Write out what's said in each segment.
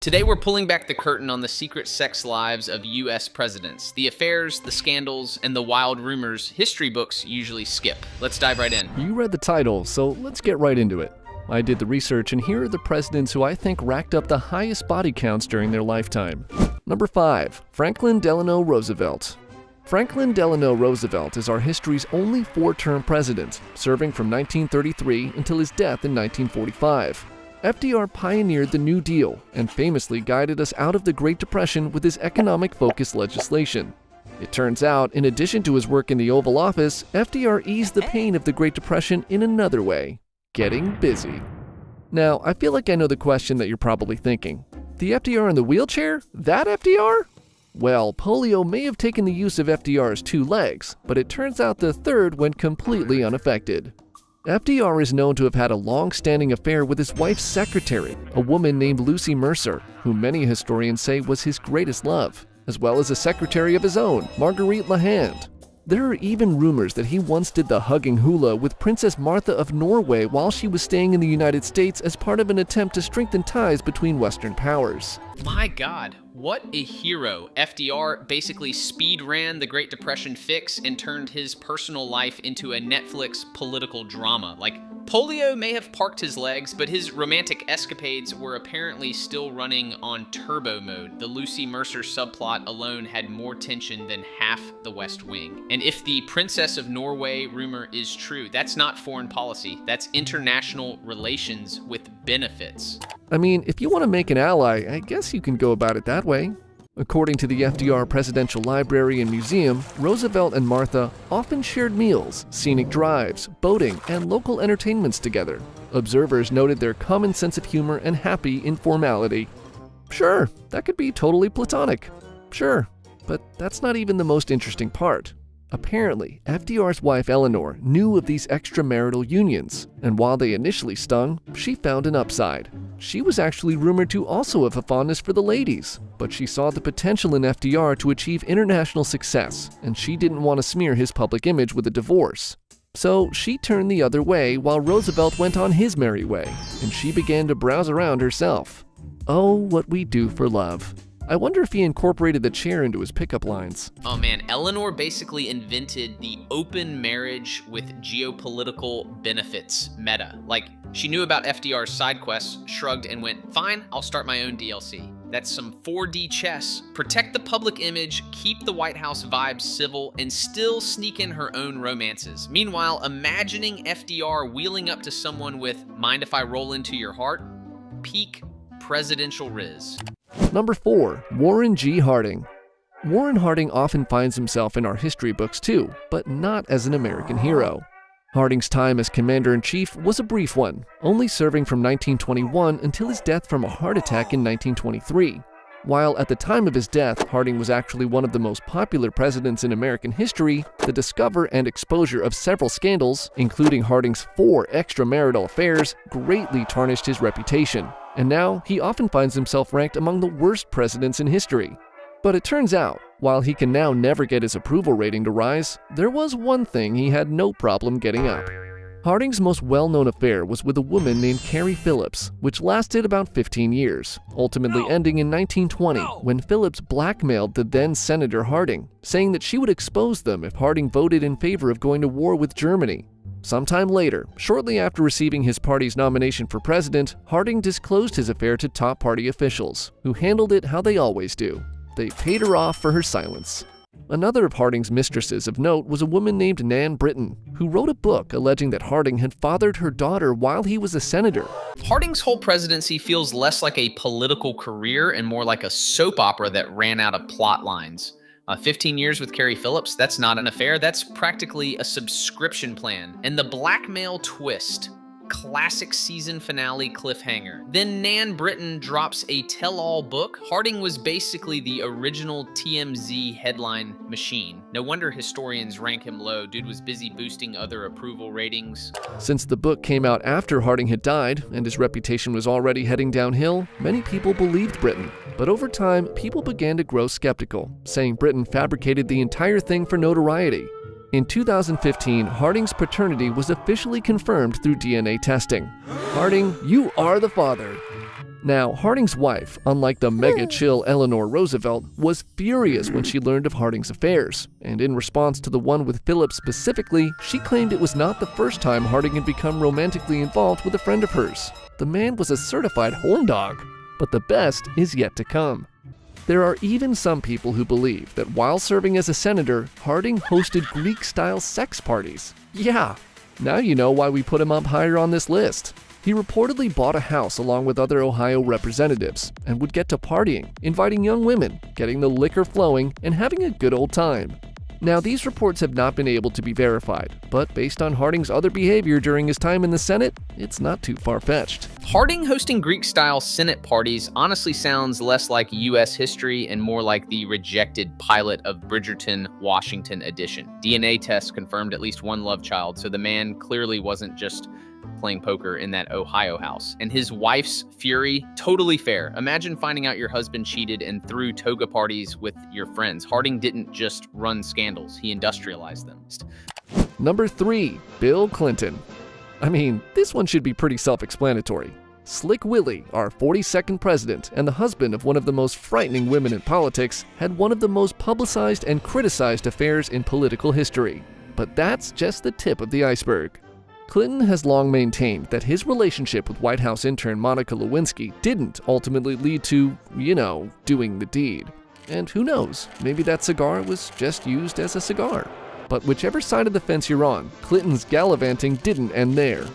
Today we're pulling back the curtain on the secret sex lives of US presidents. The affairs, the scandals, and the wild rumors history books usually skip. Let's dive right in. You read the title, so let's get right into it. I did the research, and here are the presidents who I think racked up the highest body counts during their lifetime. Number 5. Franklin Delano Roosevelt. Franklin Delano Roosevelt is our history's only 4-term president, serving from 1933 until his death in 1945. FDR pioneered the New Deal and famously guided us out of the Great Depression with his economic-focused legislation. It turns out, in addition to his work in the Oval Office, FDR eased the pain of the Great Depression in another way: getting busy. Now, I feel like I know the question that you're probably thinking. The FDR in the wheelchair? That FDR? Well, polio may have taken the use of FDR's 2 legs, but it turns out the third went completely unaffected. FDR is known to have had a long-standing affair with his wife's secretary, a woman named Lucy Mercer, who many historians say was his greatest love, as well as a secretary of his own, Marguerite LaHand. There are even rumors that he once did the hugging hula with Princess Martha of Norway while she was staying in the United States as part of an attempt to strengthen ties between Western powers. My God, what a hero. FDR basically speed ran the Great Depression fix and turned his personal life into a Netflix political drama. Like, polio may have parked his legs, but his romantic escapades were apparently still running on turbo mode. The Lucy Mercer subplot alone had more tension than half the West Wing. And if the Princess of Norway rumor is true, that's not foreign policy. That's international relations with benefits. I mean, if you want to make an ally, I guess you can go about it that way. According to the FDR Presidential Library and Museum, Roosevelt and Martha often shared meals, scenic drives, boating, and local entertainments together. Observers noted their common sense of humor and happy informality. Sure, that could be totally platonic. Sure, but that's not even the most interesting part. Apparently, FDR's wife Eleanor knew of these extramarital unions, and while they initially stung, she found an upside. She was actually rumored to also have a fondness for the ladies, but she saw the potential in FDR to achieve international success, and she didn't want to smear his public image with a divorce. So she turned the other way while Roosevelt went on his merry way, and she began to browse around herself. Oh, what we do for love. I wonder if he incorporated the chair into his pickup lines. Oh man, Eleanor basically invented the open marriage with geopolitical benefits meta. Like, she knew about FDR's side quests, shrugged and went, fine, I'll start my own DLC. That's some 4D chess. Protect the public image, keep the White House vibes civil, and still sneak in her own romances. Meanwhile, imagining FDR wheeling up to someone with, mind if I roll into your heart? Peak presidential riz. Number 4. Warren G. Harding. Warren Harding often finds himself in our history books too, but not as an American hero. Harding's time as Commander-in-Chief was a brief one, only serving from 1921 until his death from a heart attack in 1923. While at the time of his death, Harding was actually one of the most popular presidents in American history, the discovery and exposure of several scandals, including Harding's 4 extramarital affairs, greatly tarnished his reputation. And now, he often finds himself ranked among the worst presidents in history. But it turns out, while he can now never get his approval rating to rise, there was one thing he had no problem getting up. Harding's most well-known affair was with a woman named Carrie Phillips, which lasted about 15 years, ultimately ending in 1920 when Phillips blackmailed the then Senator Harding, saying that she would expose them if Harding voted in favor of going to war with Germany. Sometime later, shortly after receiving his party's nomination for president, Harding disclosed his affair to top party officials, who handled it how they always do. They paid her off for her silence. Another of Harding's mistresses of note was a woman named Nan Britton, who wrote a book alleging that Harding had fathered her daughter while he was a senator. Harding's whole presidency feels less like a political career and more like a soap opera that ran out of plot lines. 15 years with Carrie Phillips, that's not an affair, that's practically a subscription plan. And the blackmail twist, classic season finale cliffhanger. Then Nan Britton drops a tell-all book. Harding was basically the original TMZ headline machine. No wonder historians rank him low. Dude was busy boosting other approval ratings. Since the book came out after Harding had died and his reputation was already heading downhill, many people believed Britton. But over time, people began to grow skeptical, saying Britton fabricated the entire thing for notoriety. In 2015, Harding's paternity was officially confirmed through DNA testing. Harding, you are the father. Now, Harding's wife, unlike the mega-chill Eleanor Roosevelt, was furious when she learned of Harding's affairs, and in response to the one with Philip specifically, she claimed it was not the first time Harding had become romantically involved with a friend of hers. The man was a certified horn dog. But the best is yet to come. There are even some people who believe that while serving as a senator, Harding hosted Greek-style sex parties. Yeah, now you know why we put him up higher on this list. He reportedly bought a house along with other Ohio representatives and would get to partying, inviting young women, getting the liquor flowing, and having a good old time. Now, these reports have not been able to be verified, but based on Harding's other behavior during his time in the Senate, it's not too far-fetched. Harding hosting Greek-style Senate parties honestly sounds less like U.S. history and more like the rejected pilot of Bridgerton, Washington edition. DNA tests confirmed at least one love child, so the man clearly wasn't just playing poker in that Ohio house. And his wife's fury, totally fair. Imagine finding out your husband cheated and threw toga parties with your friends. Harding didn't just run scandals, he industrialized them. Number 3, Bill Clinton. I mean, this one should be pretty self-explanatory. Slick Willie, our 42nd president and the husband of one of the most frightening women in politics, had one of the most publicized and criticized affairs in political history. But that's just the tip of the iceberg. Clinton has long maintained that his relationship with White House intern Monica Lewinsky didn't ultimately lead to, doing the deed. And who knows, maybe that cigar was just used as a cigar. But whichever side of the fence you're on, Clinton's gallivanting didn't end there.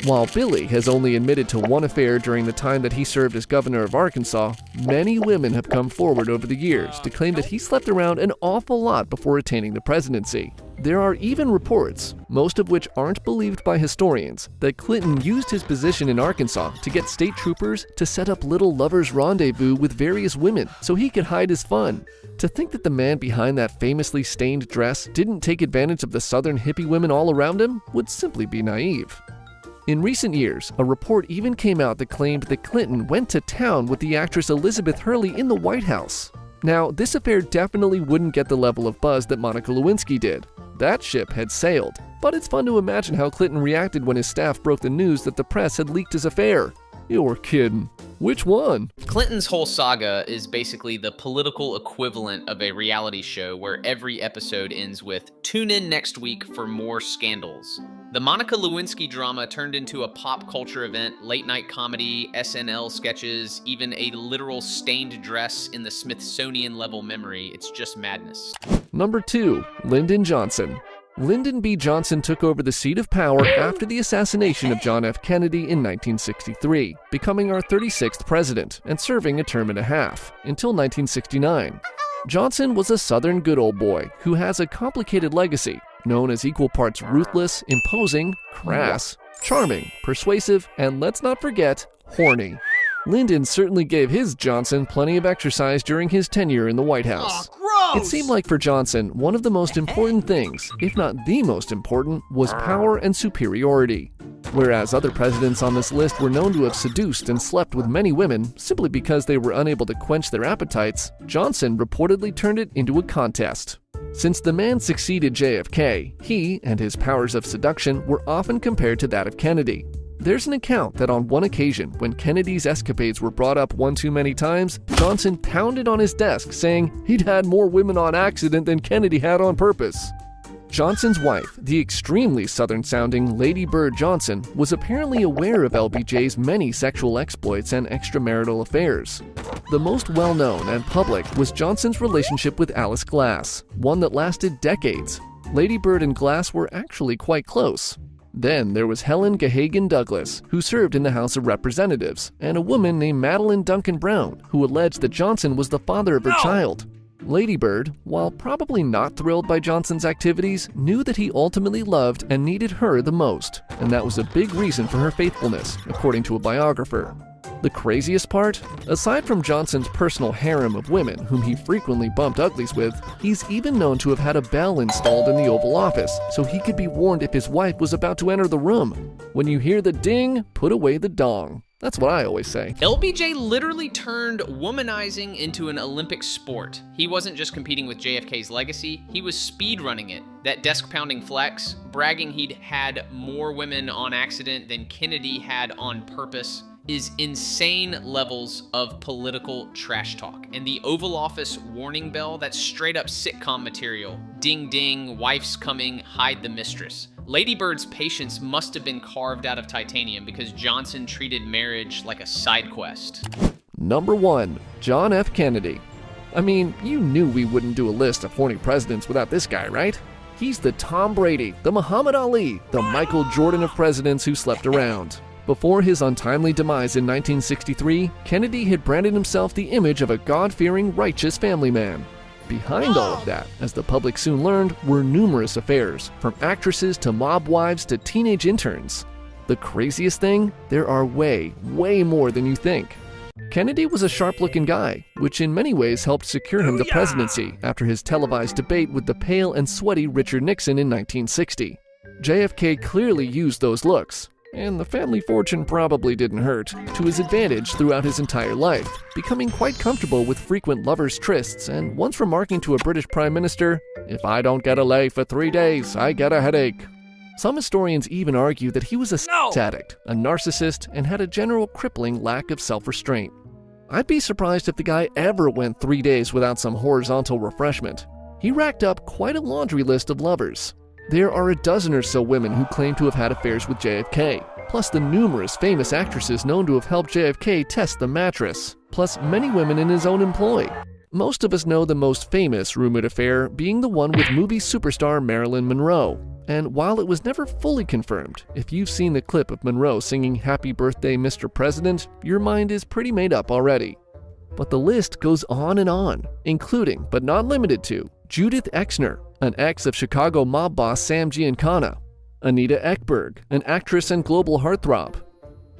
While Billy has only admitted to one affair during the time that he served as governor of Arkansas, many women have come forward over the years to claim that he slept around an awful lot before attaining the presidency. There are even reports, most of which aren't believed by historians, that Clinton used his position in Arkansas to get state troopers to set up little lovers' rendezvous with various women so he could hide his fun. To think that the man behind that famously stained dress didn't take advantage of the southern hippie women all around him would simply be naive. In recent years, a report even came out that claimed that Clinton went to town with the actress Elizabeth Hurley in the White House. Now, this affair definitely wouldn't get the level of buzz that Monica Lewinsky did. That ship had sailed, but it's fun to imagine how Clinton reacted when his staff broke the news that the press had leaked his affair. You're kidding. Which one? Clinton's whole saga is basically the political equivalent of a reality show where every episode ends with, "Tune in next week for more scandals." The Monica Lewinsky drama turned into a pop culture event, late-night comedy, SNL sketches, even a literal stained dress in the Smithsonian-level memory. It's just madness. Number 2, Lyndon Johnson. Lyndon B. Johnson took over the seat of power after the assassination of John F. Kennedy in 1963, becoming our 36th president and serving a term and a half, until 1969. Johnson was a Southern good old boy who has a complicated legacy, known as equal parts ruthless, imposing, crass, charming, persuasive, and let's not forget, horny. Lyndon certainly gave his Johnson plenty of exercise during his tenure in the White House. It seemed like for Johnson, one of the most important things, if not the most important, was power and superiority. Whereas other presidents on this list were known to have seduced and slept with many women simply because they were unable to quench their appetites, Johnson reportedly turned it into a contest. Since the man succeeded JFK, he and his powers of seduction were often compared to that of Kennedy. There's an account that on one occasion, when Kennedy's escapades were brought up one too many times, Johnson pounded on his desk saying he'd had more women on accident than Kennedy had on purpose. Johnson's wife, the extremely Southern-sounding Lady Bird Johnson, was apparently aware of LBJ's many sexual exploits and extramarital affairs. The most well-known and public was Johnson's relationship with Alice Glass, one that lasted decades. Lady Bird and Glass were actually quite close. Then there was Helen Gahagan Douglas, who served in the House of Representatives, and a woman named Madeline Duncan Brown, who alleged that Johnson was the father of her child. Lady Bird, while probably not thrilled by Johnson's activities, knew that he ultimately loved and needed her the most, and that was a big reason for her faithfulness, according to a biographer. The craziest part? Aside from Johnson's personal harem of women, whom he frequently bumped uglies with, he's even known to have had a bell installed in the Oval Office so he could be warned if his wife was about to enter the room. When you hear the ding, put away the dong. That's what I always say. LBJ literally turned womanizing into an Olympic sport. He wasn't just competing with JFK's legacy, he was speedrunning it. That desk-pounding flex, bragging he'd had more women on accident than Kennedy had on purpose. is insane levels of political trash talk. And the Oval Office warning bell, that's straight up sitcom material. Ding ding, wife's coming, hide the mistress. Lady Bird's patience must have been carved out of titanium because Johnson treated marriage like a side quest. Number 1. John F. Kennedy. I mean, you knew we wouldn't do a list of horny presidents without this guy, right? He's the Tom Brady, the Muhammad Ali, the Michael Jordan of presidents who slept around. Before his untimely demise in 1963, Kennedy had branded himself the image of a God-fearing, righteous family man. Behind all of that, as the public soon learned, were numerous affairs, from actresses to mob wives to teenage interns. The craziest thing? There are way more than you think. Kennedy was a sharp-looking guy, which in many ways helped secure him the presidency after his televised debate with the pale and sweaty Richard Nixon in 1960. JFK clearly used those looks, and the family fortune probably didn't hurt, to his advantage throughout his entire life, becoming quite comfortable with frequent lovers' trysts and once remarking to a British Prime Minister, "If I don't get a lay for 3 days, I get a headache." Some historians even argue that he was a sex addict, a narcissist, and had a general crippling lack of self-restraint. I'd be surprised if the guy ever went 3 days without some horizontal refreshment. He racked up quite a laundry list of lovers. There are a dozen or so women who claim to have had affairs with JFK, plus the numerous famous actresses known to have helped JFK test the mattress, plus many women in his own employ. Most of us know the most famous rumored affair being the one with movie superstar Marilyn Monroe. And while it was never fully confirmed, if you've seen the clip of Monroe singing "Happy Birthday, Mr. President," your mind is pretty made up already. But the list goes on, including, but not limited to, Judith Exner, an ex of Chicago mob boss Sam Giancana; Anita Ekberg, an actress and global heartthrob;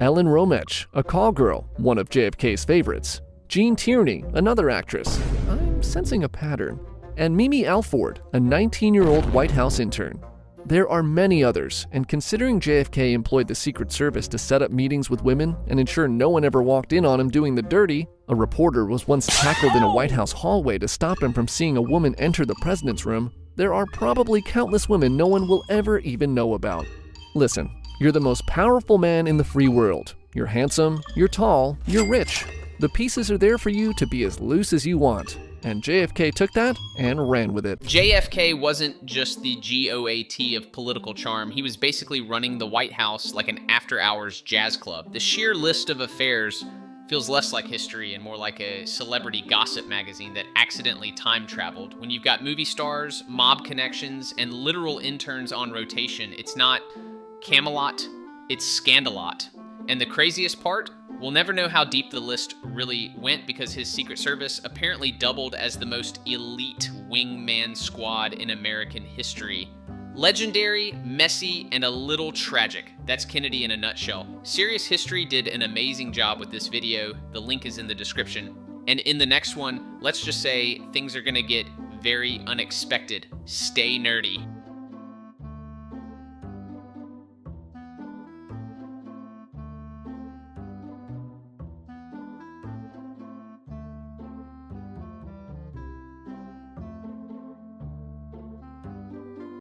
Ellen Romech, a call girl, one of JFK's favorites; Jean Tierney, another actress, I'm sensing a pattern; and Mimi Alford, a 19-year-old White House intern. There are many others, and considering JFK employed the Secret Service to set up meetings with women and ensure no one ever walked in on him doing the dirty, a reporter was once tackled in a White House hallway to stop him from seeing a woman enter the president's room, there are probably countless women no one will ever even know about. Listen, you're the most powerful man in the free world. You're handsome, you're tall, you're rich. The pieces are there for you to be as loose as you want. And JFK took that and ran with it. JFK wasn't just the GOAT of political charm. He was basically running the White House like an after-hours jazz club. The sheer list of affairs feels less like history and more like a celebrity gossip magazine that accidentally time-traveled. When you've got movie stars, mob connections, and literal interns on rotation, it's not Camelot, it's Scandalot. And the craziest part? We'll never know how deep the list really went because his Secret Service apparently doubled as the most elite wingman squad in American history. Legendary, messy, and a little tragic. That's Kennedy in a nutshell. Serious History did an amazing job with this video. The link is in the description. And in the next one, let's just say things are gonna get very unexpected. Stay nerdy.